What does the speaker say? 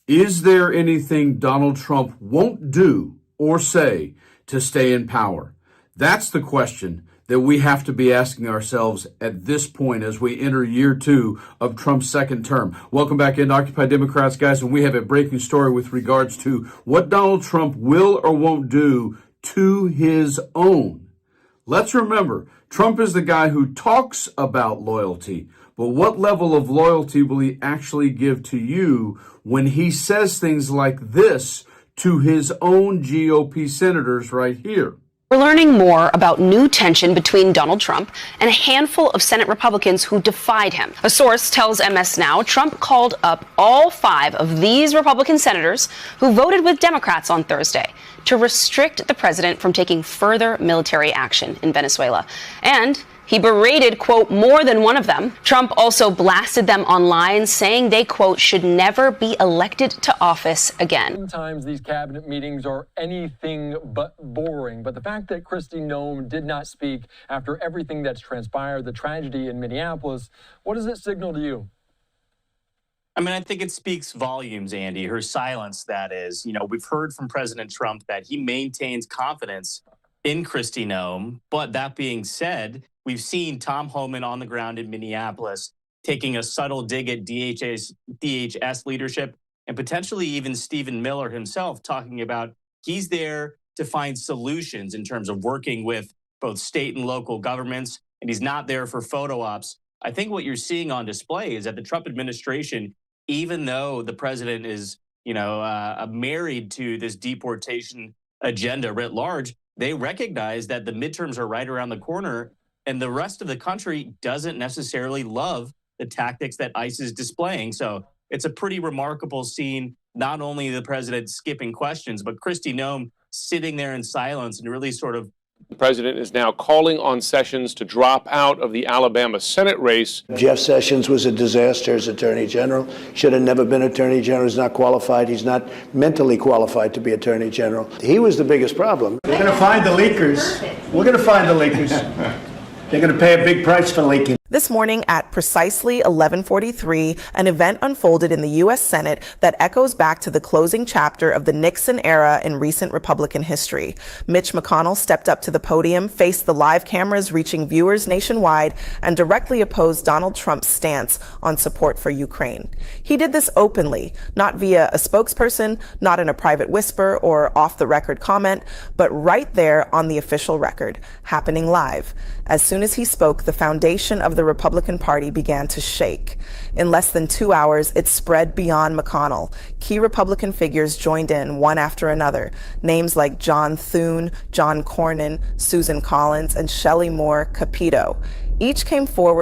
Is there anything Donald Trump won't do or say to stay in power? That's the question that we have to be asking ourselves at this point as we enter year 2 of Trump's second term. Welcome back into Occupy Democrats, guys, and we have a breaking story with regards to what Donald Trump will or won't do to his own. Let's remember, Trump is the guy who talks about loyalty, but what level of loyalty will he actually give to you when he says things like this to his own GOP senators right here? We're learning more about new tension between Donald Trump and a handful of Senate Republicans who defied him. A source tells MS Now Trump called up all 5 of these Republican senators who voted with Democrats on Thursday to restrict the president from taking further military action in Venezuela. And he berated, quote, more than one of them. Trump also blasted them online, saying they, quote, should never be elected to office again. Sometimes these cabinet meetings are anything but boring, but the fact that Kristi Noem did not speak after everything that's transpired, the tragedy in Minneapolis, what does it signal to you? I mean, I think it speaks volumes, Andy, her silence, that is. You know, we've heard from President Trump that he maintains confidence in Kristi Noem, but that being said, we've seen Tom Homan on the ground in Minneapolis taking a subtle dig at DHS leadership, and potentially even Stephen Miller himself talking about he's there to find solutions in terms of working with both state and local governments, and he's not there for photo ops. I think what you're seeing on display is that the Trump administration, even though the president is, married to this deportation agenda writ large, they recognize that the midterms are right around the corner, and the rest of the country doesn't necessarily love the tactics that ICE is displaying. So it's a pretty remarkable scene, not only the president skipping questions, but Kristi Noem sitting there in silence and really sort of. The president is now calling on Sessions to drop out of the Alabama Senate race. Jeff Sessions was a disaster as Attorney General. Should have never been Attorney General. He's not qualified. He's not mentally qualified to be Attorney General. He was the biggest problem. We're going to find the leakers. We're going to find the leakers. They're going to pay a big price for leaking. This morning at precisely 11:43, an event unfolded in the U.S. Senate that echoes back to the closing chapter of the Nixon era in recent Republican history. Mitch McConnell stepped up to the podium, faced the live cameras reaching viewers nationwide, and directly opposed Donald Trump's stance on support for Ukraine. He did this openly, not via a spokesperson, not in a private whisper or off-the-record comment, but right there on the official record, happening live. As soon as he spoke, the foundation of the Republican Party began to shake. In less than 2 hours, it spread beyond McConnell. Key Republican figures joined in one after another. Names like John Thune, John Cornyn, Susan Collins, and Shelley Moore Capito. Each came forward